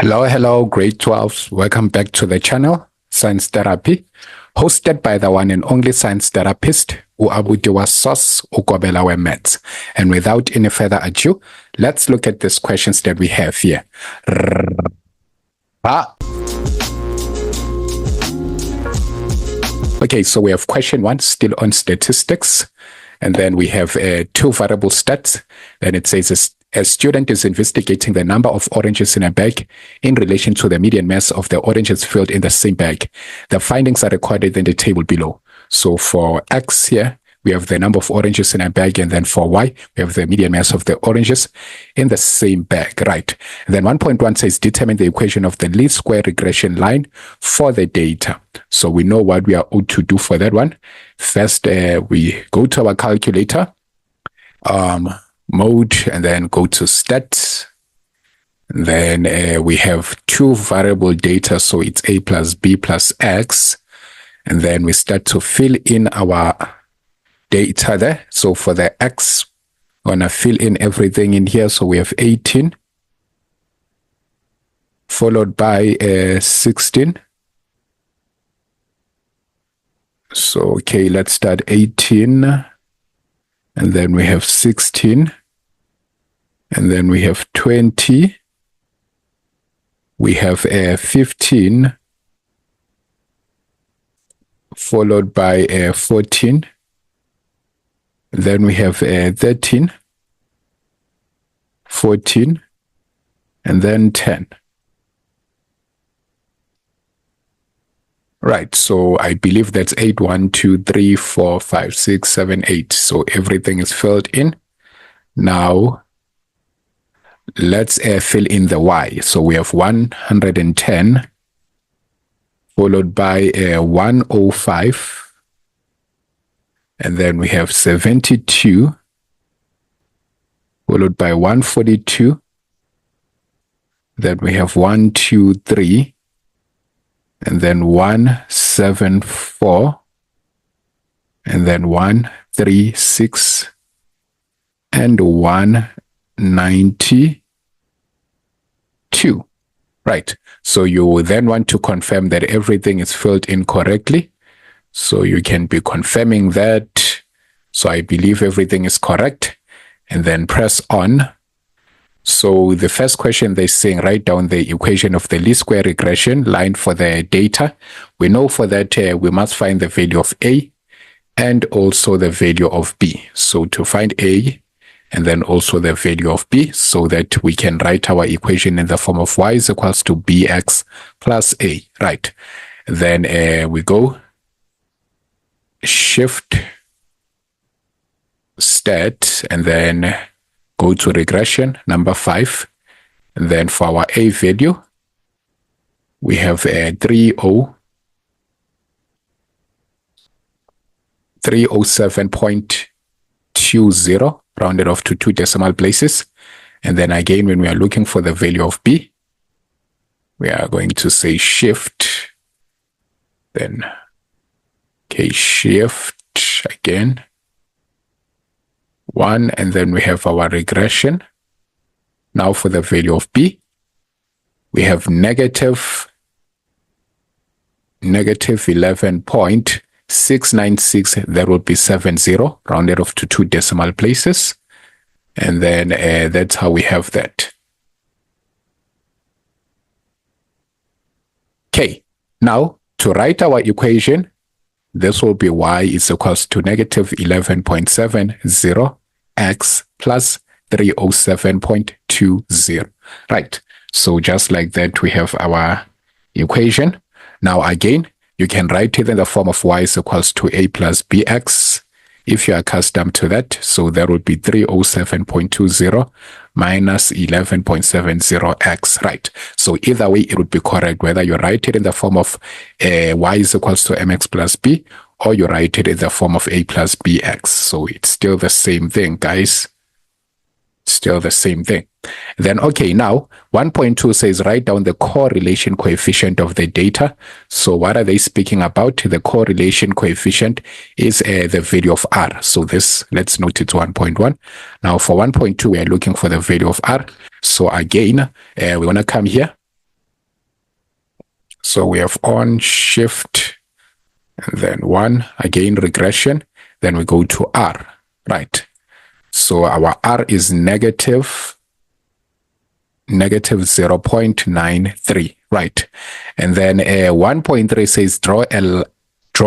Hello, grade 12s. Welcome back to the channel, Science Therapy, hosted by the one and only science therapist, Uabudiwa Sos Ukobelawe Mets. And without any further ado, let's look at these questions that we have here. Okay, so we have question 1, still on statistics. And then we have 2 variable stats. Then it says a student is investigating the number of oranges in a bag in relation to the median mass of the oranges filled in the same bag. The findings are recorded in the table below. So for X here, we have the number of oranges in a bag, and then for Y, we have the median mass of the oranges in the same bag, right? And then 1.1 says determine the equation of the least square regression line for the data. So we know what we are owed to do for that one. First, we go to our calculator, mode, and then go to stats. And then we have 2 variable data, so it's A plus B plus X. And then we start to fill in our data there. So for the X, we're gonna fill in everything in here. So we have 18, followed by 16. So, okay, let's start 18. And then we have 16. And then we have 20. We have 15. Followed by 14. Then we have 13, 14, and then 10. Right, so I believe that's 8, 1, 2, 3, 4, 5, 6, 7, 8. So everything is filled in. Now, let's fill in the Y. So we have 110, followed by 105. And then we have 72, followed by 142. Then we have 123, and then 174, and then 136, and 192. Right. So you then want to confirm that everything is filled in correctly. So you can be confirming that. So I believe everything is correct. And then press on. So the first question they're saying, write down the equation of the least square regression line for the data. We know for that we must find the value of A and also the value of B. So to find A and then also the value of B, so that we can write our equation in the form of Y is equals to BX plus A. Right. Then we go shift stat and then go to regression number 5, and then for our A value we have 307.20 rounded off to 2 decimal places. And then again, when we are looking for the value of B, we are going to say shift, then okay, shift again 1, and then we have our regression. Now for the value of B, we have negative 11.696. That would be 70 rounded off to 2 decimal places. And then that's how we have that. Okay, now to write our equation, this will be Y is equals to negative 11.70 X plus 307.20. Right. So just like that, we have our equation. Now again, you can write it in the form of Y is equals to A plus BX if you are accustomed to that. So that would be 307.20 minus 11.70x, right? So either way, it would be correct, whether you write it in the form of Y is equals to MX plus B, or you write it in the form of A plus BX. So it's still the same thing, guys. Still the same thing. Then, okay, now 1.2 says write down the correlation coefficient of the data. So what are they speaking about? The correlation coefficient is the value of R. So this, let's note it's 1.1. Now for 1.2, we are looking for the value of R. So again, we want to come here So we have on, shift, and then 1, again regression, then we go to R, right? So our R is negative 0.93, right? And then 1.3 says draw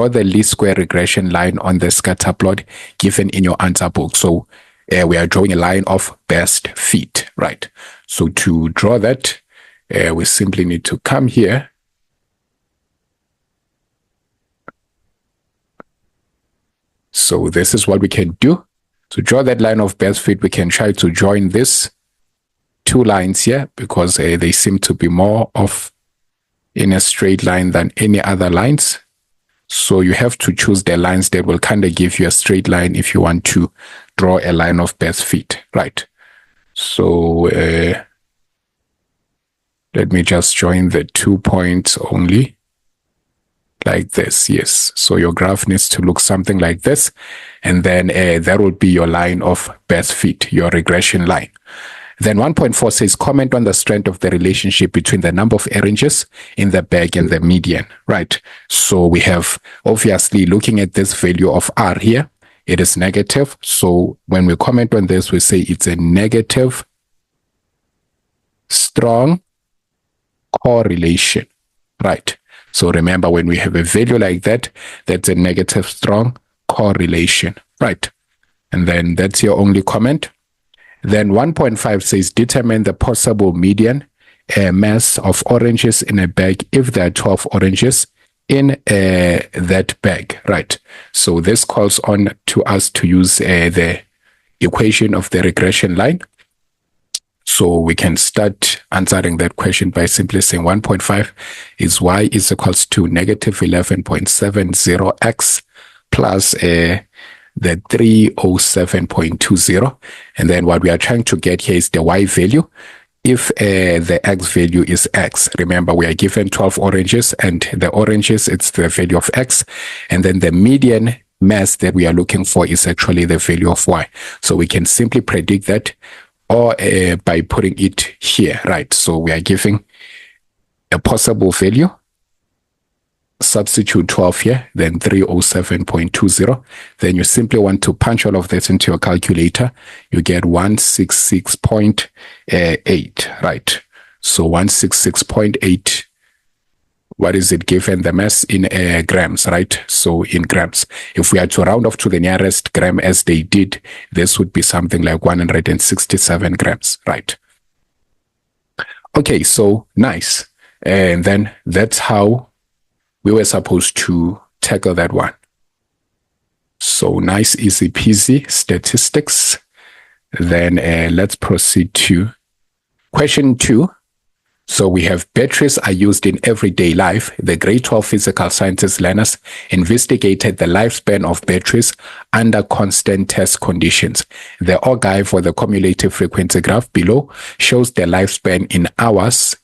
the least square regression line on the scatter plot given in your answer book. So we are drawing a line of best fit, right? So to draw that, we simply need to come here. So this is what we can do. To draw that line of best fit, we can try to join this two lines here because they seem to be more of in a straight line than any other lines. So you have to choose the lines that will kind of give you a straight line if you want to draw a line of best fit, right? So let me just join the 2 points only like this. Yes. So your graph needs to look something like this. And then that will be your line of best fit, your regression line. Then 1.4 says comment on the strength of the relationship between the number of oranges in the bag and the median, right? So we have obviously looking at this value of R here, it is negative. So when we comment on this, we say it's a negative strong correlation, right? So remember, when we have a value like that, that's a negative strong correlation, right? And then that's your only comment. Then 1.5 says determine the possible median mass of oranges in a bag if there are 12 oranges in that bag, right? So this calls on to us to use the equation of the regression line. So we can start answering that question by simply saying 1.5 is y is equals to negative 11.70x plus the 307.20. And then what we are trying to get here is the y value. If the x value is x, remember we are given 12 oranges and the oranges, it's the value of x. And then the median mass that we are looking for is actually the value of y. So we can simply predict that or by putting it here, right? So we are giving a possible value, substitute 12 here, then 307.20. Then you simply want to punch all of this into your calculator. You get 166.8, right? So 166.8, what is it given? The mass in grams, right? So in grams. If we are to round off to the nearest gram as they did, this would be something like 167 grams, right? Okay, so nice. And then that's how we were supposed to tackle that one. So nice, easy peasy statistics. Then let's proceed to question 2. So we have batteries are used in everyday life. The grade 12 physical sciences learners investigated the lifespan of batteries under constant test conditions. The ogive for the cumulative frequency graph below shows the lifespan in hours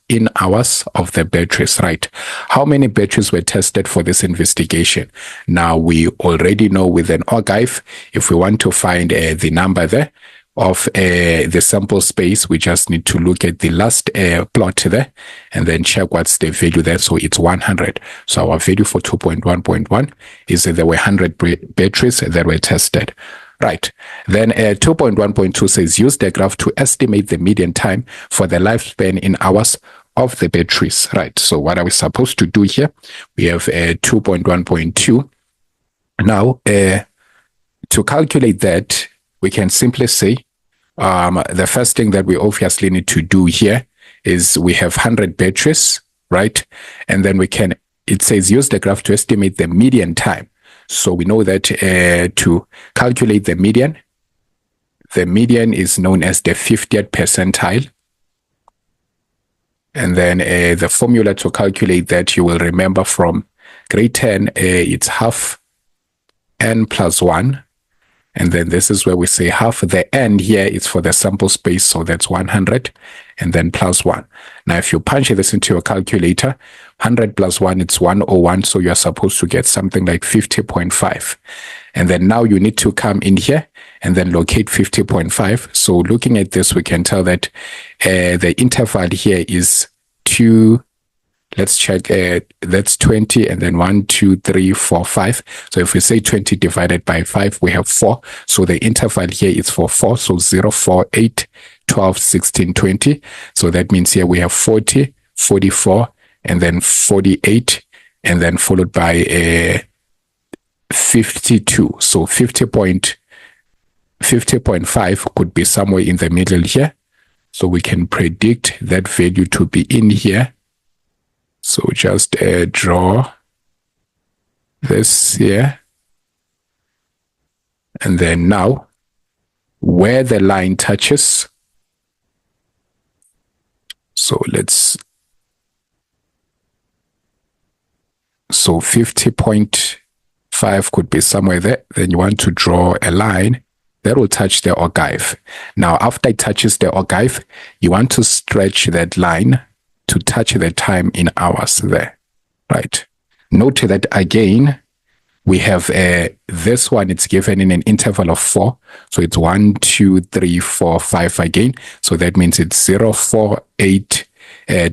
of the batteries, right? How many batteries were tested for this investigation? Now we already know with an ogive, if we want to find the number there, of the sample space, we just need to look at the last plot there and then check what's the value there. So it's 100. So our value for 2.1.1 is that there were 100 batteries that were tested. Right. Then 2.1.2 says use the graph to estimate the median time for the lifespan in hours of the batteries. Right. So what are we supposed to do here? We have 2.1.2. Now, to calculate that, we can simply say the first thing that we obviously need to do here is we have 100 batteries, right? And then it says use the graph to estimate the median time. So we know that to calculate the median is known as the 50th percentile. And then the formula to calculate that you will remember from grade 10, it's half n plus 1. And then this is where we say half the n here is for the sample space. So that's 100 and then plus 1. Now, if you punch this into your calculator, 100 plus 1, it's 101. So you're supposed to get something like 50.5. And then now you need to come in here and then locate 50.5. So looking at this, we can tell that the interval here is 2 let's check, that's 20, and then 1, 2, 3, 4, 5. So if we say 20 divided by 5, we have 4. So the interval here is for 4. So 0, 4, 8, 12, 16, 20. So that means here we have 40, 44, and then 48, and then followed by 52. So 50.5 could be somewhere in the middle here. So we can predict that value to be in here. So just draw this here. And then now, where the line touches, so 50.5 could be somewhere there. Then you want to draw a line that will touch the ogive. Now, after it touches the ogive, you want to stretch that line to touch the time in hours there, right? Note that again, we have this one, it's given in an interval of 4. So it's 1, 2, 3, 4, 5 again. So that means it's 0, 4, 8,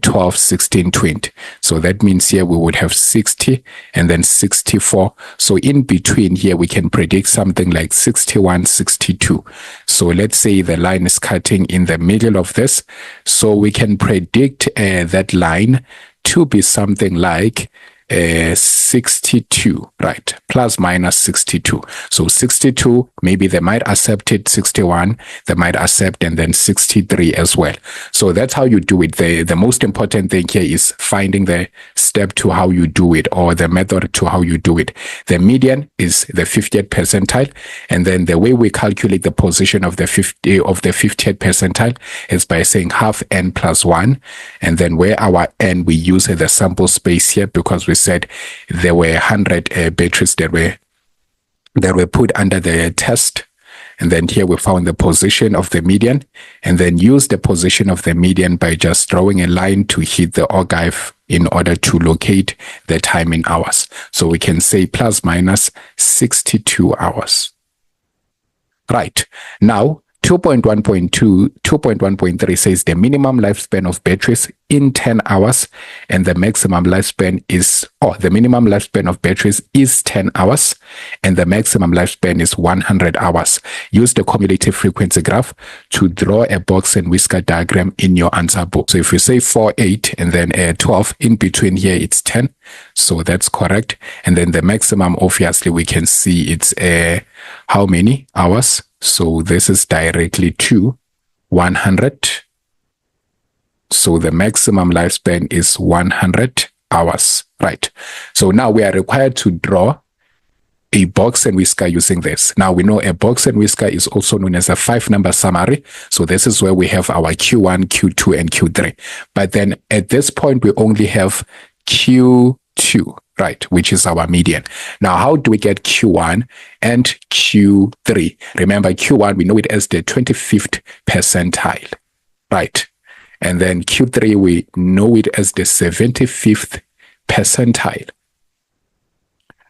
12, 16, 20. So that means here we would have 60 and then 64. So in between here, we can predict something like 61, 62. So let's say the line is cutting in the middle of this. So we can predict that line to be something like 62, right? Plus minus 62. So 62, maybe they might accept it. 61, they might accept, and then 63 as well. So that's how you do it. The most important thing here is finding the step to how you do it, or the method to how you do it. The median is the 50th percentile, and then the way we calculate the position of the 50th percentile is by saying half n plus 1, and then where our n, we use the sample space here because we said there were 100 batteries that were put under the test, and then here we found the position of the median, and then use the position of the median by just drawing a line to hit the ogive in order to locate the time in hours. So we can say plus minus 62 hours. Right. Now 2.1.3 says the minimum lifespan of batteries in 10 hours, and the maximum lifespan is, the minimum lifespan of batteries is 10 hours, and the maximum lifespan is 100 hours. Use the cumulative frequency graph to draw a box and whisker diagram in your answer book. So if you say 4, 8, and then 12, in between here it's 10. So that's correct. And then the maximum, obviously, we can see it's how many hours? So this is directly to 100. So the maximum lifespan is 100 hours, right? So now we are required to draw a box and whisker using this. Now we know a box and whisker is also known as a 5-number summary. So this is where we have our Q1, Q2, and Q3. But then at this point, we only have Q2, right, which is our median. Now, how do we get Q1 and Q3? Remember, Q1, we know it as the 25th percentile, right? And then Q3, we know it as the 75th percentile.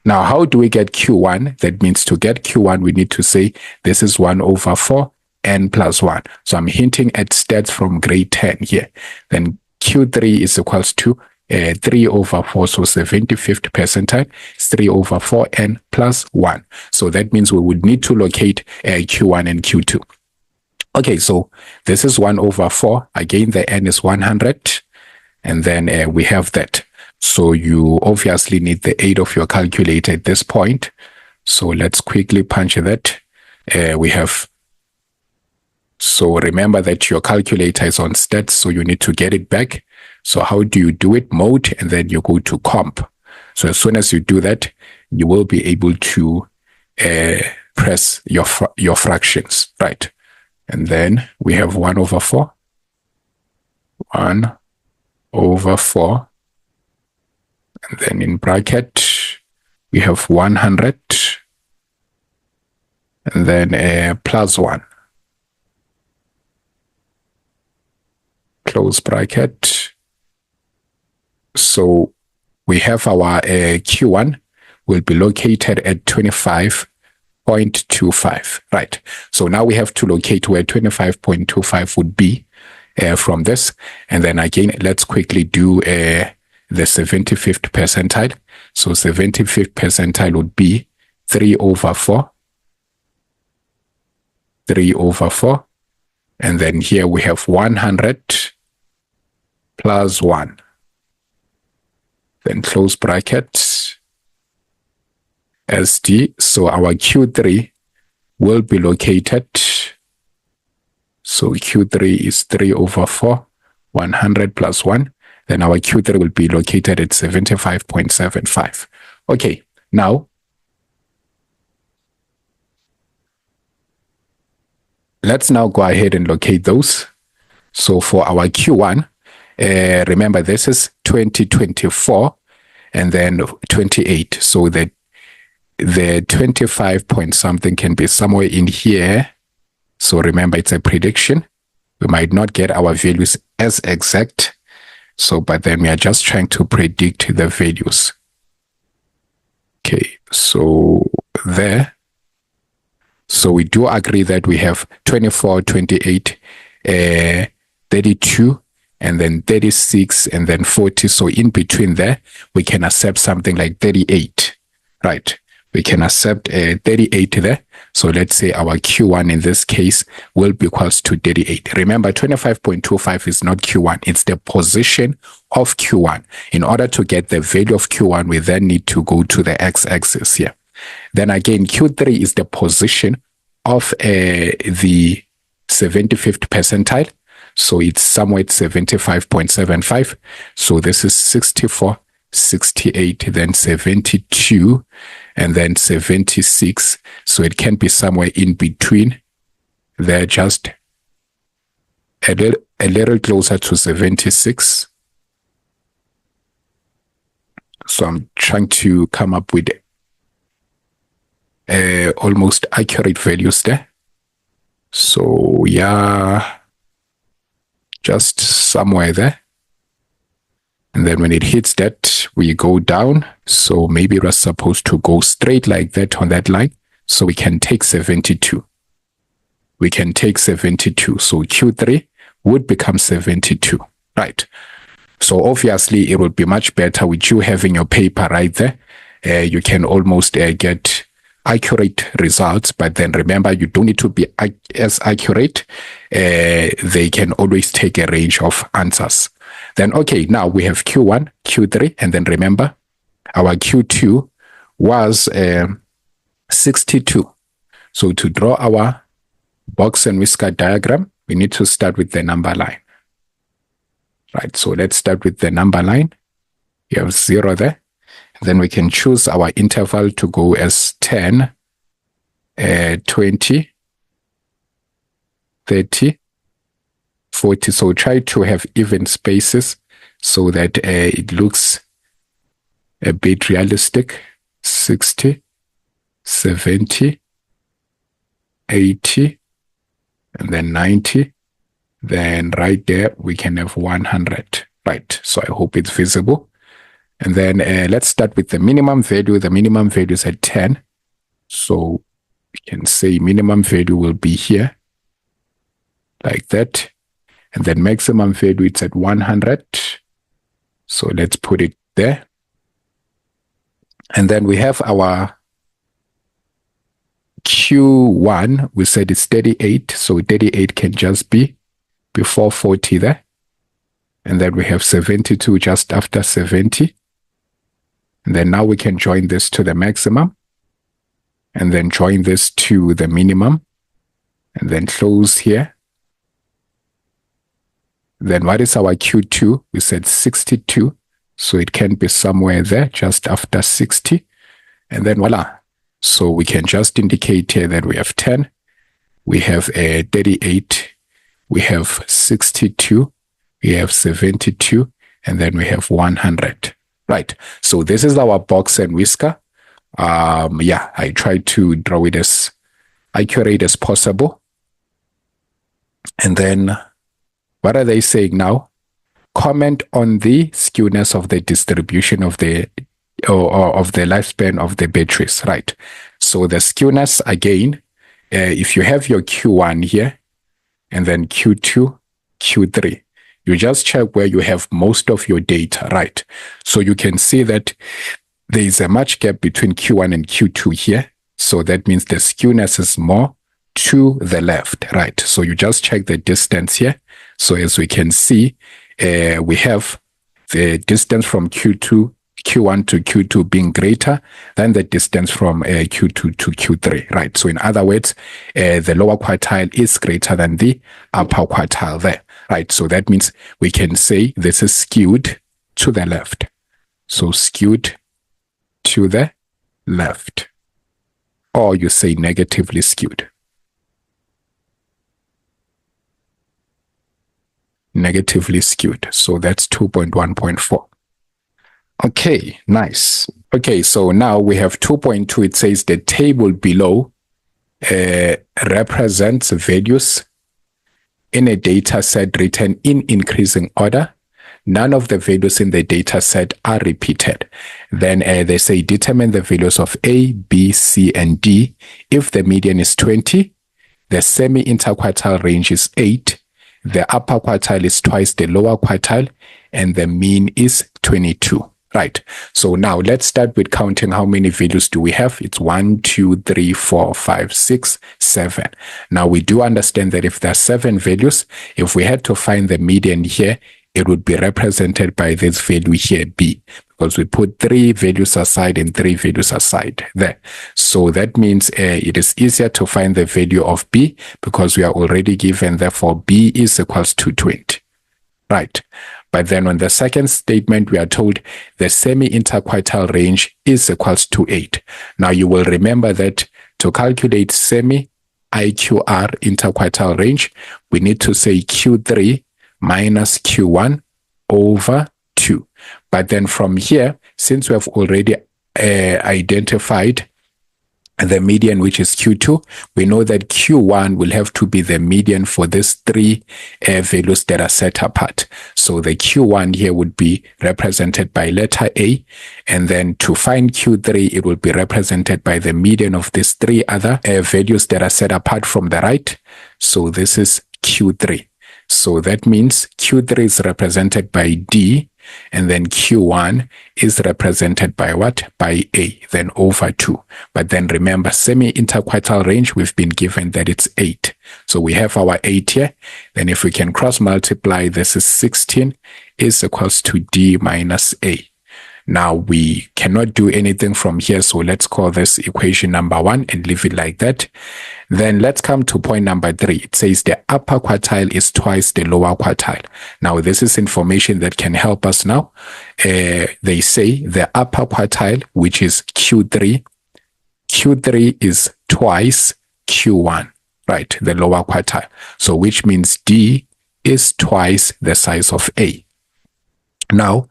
Now, how do we get Q1? That means to get Q1, we need to say this is 1 over 4, n plus 1. So I'm hinting at stats from grade 10 here. Then Q3 is equals to 3 over 4, so 75th percentile is 3 over 4, n plus 1. So that means we would need to locate Q1 and Q2. Okay, so this is 1 over 4. Again, the n is 100. And then we have that. So you obviously need the aid of your calculator at this point. So let's quickly punch that. We have, so remember that your calculator is on stats, so you need to get it back. So how do you do it? Mode, and then you go to comp. So as soon as you do that, you will be able to press your fractions, right? And then we have 1 over 4. 1 over 4. And then in bracket, we have 100. And then plus 1. Close bracket. So we have our Q1 will be located at 25.25, right? So now we have to locate where 25.25 would be from this. And then again, let's quickly do the 75th percentile. So 75th percentile would be 3 over 4. 3 over 4. And then here we have 100 plus 1. Then close bracket, SD. So our Q3 will be located. So Q3 is 3 over 4, 100 plus 1. Then our Q3 will be located at 75.75. Okay, now let's now go ahead and locate those. So for our Q1, remember this is 2024 and then 28. So the 25 point something can be somewhere in here. So remember, it's a prediction. We might not get our values as exact. So, but then we are just trying to predict the values. Okay, so there. So we do agree that we have 24, 28, 32, and then 36, and then 40. So in between there, we can accept something like 38, right? We can accept 38 there. So let's say our Q1 in this case will be equals to 38. Remember, 25.25 is not Q1. It's the position of Q1. In order to get the value of Q1, we then need to go to the x-axis here. Then again, Q3 is the position of the 75th percentile. So it's somewhere at 75.75. So this is 64, 68, then 72, and then 76. So it can be somewhere in between. They're just a little closer to 76. So I'm trying to come up with almost accurate values there. So yeah, just somewhere there. And then when it hits that, we go down. So maybe we're supposed to go straight like that on that line. So we can take 72. We can take 72. So Q3 would become 72, right? So obviously it would be much better with you having your paper right there. You can almost get accurate results, but then remember, you don't need to be as accurate. They can always take a range of answers. Then, okay, now we have Q1, Q3, and then remember, our Q2 was 62. So to draw our box and whisker diagram, we need to start with the number line. Right, so let's start with the number line. You have 0 there. Then we can choose our interval to go as 10, 20, 30, 40. So try to have even spaces so that it looks a bit realistic. 60, 70, 80, and then 90. Then right there, we can have 100. Right, so I hope it's visible. And then let's start with the minimum value. The minimum value is at 10. So we can say minimum value will be here, like that. And then maximum value, it's at 100. So let's put it there. And then we have our Q1. We said it's 38. So 38 can just be before 40 there. And then we have 72 just after 70. And then now we can join this to the maximum. And then join this to the minimum. And then close here. Then what is our Q2? We said 62. So it can be somewhere there just after 60. And then voila. So we can just indicate here that we have 10. We have 38. We have 62. We have 72. And then we have 100. Right. So this is our box and whisker. Yeah, I try to draw it as accurate as possible. And then what are they saying now? Comment on the skewness of the distribution of the of the lifespan of the batteries, right? So the skewness, again, if you have your Q1 here, and then Q2, Q3, you just check where you have most of your data, right? So you can see that there is a much gap between Q1 and Q2 here. So that means the skewness is more to the left, right? So you just check the distance here. So as we can see, we have the distance from Q1 to Q2 being greater than the distance from Q2 to Q3, right? So in other words, the lower quartile is greater than the upper quartile there, right? So that means we can say this is skewed to the left. So skewed to the left. Or you say negatively skewed. Negatively skewed. So that's 2.1.4. Okay, nice. Okay, so now we have 2.2. It says the table below represents values in a data set written in increasing order. None of the values in the data set are repeated. Then they say determine the values of A, B, C, and D. If the median is 20, the semi-interquartile range is 8, the upper quartile is twice the lower quartile, and the mean is 22. Right. So now let's start with counting how many values do we have. It's 1, 2, 3, 4, 5, 6, 7. Now we do understand that if there are 7 values, if we had to find the median here, it would be represented by this value here, B, because we put 3 values aside and 3 values aside there. So that means it is easier to find the value of B because we are already given, therefore B is equals to 20. Right. But then on the second statement, we are told the semi-interquartile range is equals to 8. Now you will remember that to calculate semi-IQR interquartile range, we need to say Q3 minus Q1 over 2. But then from here, since we have already identified the median, which is Q2, we know that Q1 will have to be the median for these 3 values that are set apart. So the Q1 here would be represented by letter A, and then to find Q3, it will be represented by the median of these 3 other values that are set apart from the right. So this is Q3. So that means Q3 is represented by D, and then Q1 is represented by what? By A, then over 2. But then remember, semi-interquartile range, we've been given that it's 8. So we have our 8 here. Then if we can cross multiply, this is 16 is equals to D minus A. Now we cannot do anything from here, so let's call this equation number 1 and leave it like that. Then let's come to point number 3. It says the upper quartile is twice the lower quartile. Now this is information that can help us now. They say the upper quartile, which is Q3 is twice Q1, right? The lower quartile. So which means D is twice the size of A. Now,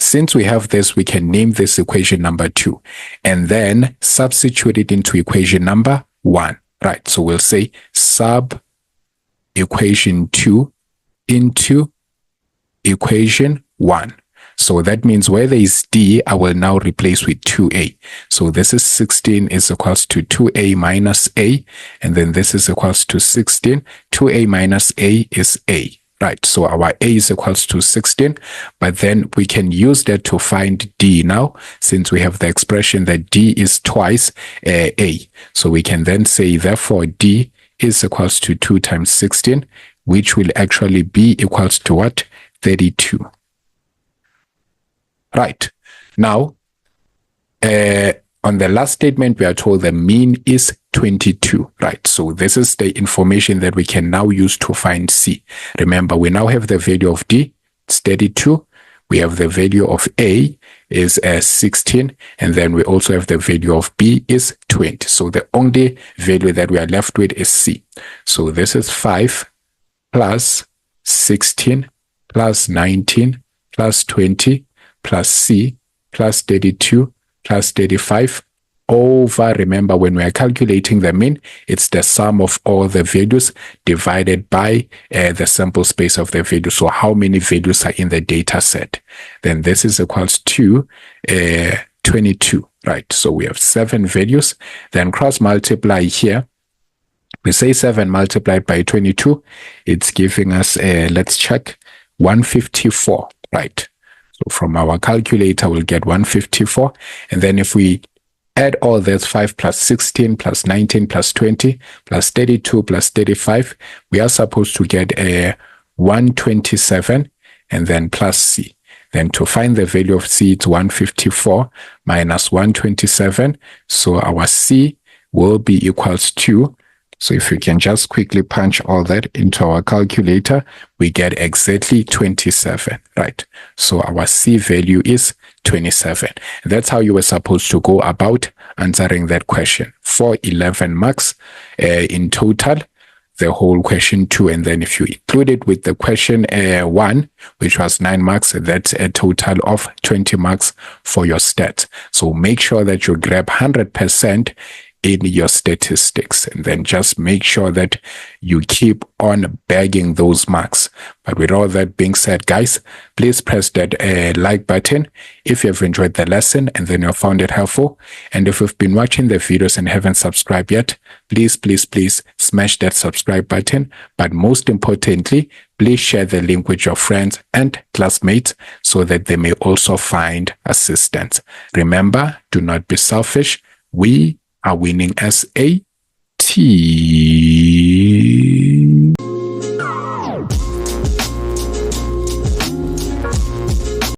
since we have this, we can name this equation number 2 and then substitute it into equation number 1, right? So we'll say sub equation 2 into equation 1. So that means where there is D, I will now replace with 2A. So this is 16 is equals to 2A minus A, and then this is equals to 16. 2A minus A is A. Right, so our A is equals to 16, but then we can use that to find D now, since we have the expression that D is twice A. So we can then say, therefore, D is equals to 2 times 16, which will actually be equals to what? 32. Right, now, on the last statement, we are told the mean is 22, right? So this is the information that we can now use to find C. Remember, we now have the value of D, it's 32. We have the value of A is 16, and then we also have the value of B is 20. So the only value that we are left with is C. So this is 5 plus 16 plus 19 plus 20 plus C plus 32 plus 35 over, remember when we are calculating the mean, it's the sum of all the values divided by the sample space of the value. So how many values are in the data set? Then this is equals to 22, right? So we have 7 values, then cross multiply here. We say 7 multiplied by 22, it's giving us, let's check, 154, right? So from our calculator, we'll get 154. And then if we add all this, 5 plus 16 plus 19 plus 20 plus 32 plus 35, we are supposed to get a 127 and then plus C. Then to find the value of C, it's 154 minus 127. So our C will be equals to, so if we can just quickly punch all that into our calculator, we get exactly 27, right? So our C value is 27. That's how you were supposed to go about answering that question. For 11 marks in total, the whole question 2, and then if you include it with the question 1, which was 9 marks, that's a total of 20 marks for your stats. So make sure that you grab 100% in your statistics, and then just make sure that you keep on bagging those marks. But with all that being said, guys, please press that like button if you have enjoyed the lesson and then you found it helpful. And if you've been watching the videos and haven't subscribed yet, please smash that subscribe button. But most importantly, please share the link with your friends and classmates so that they may also find assistance. Remember, do not be selfish. We are winning as a team.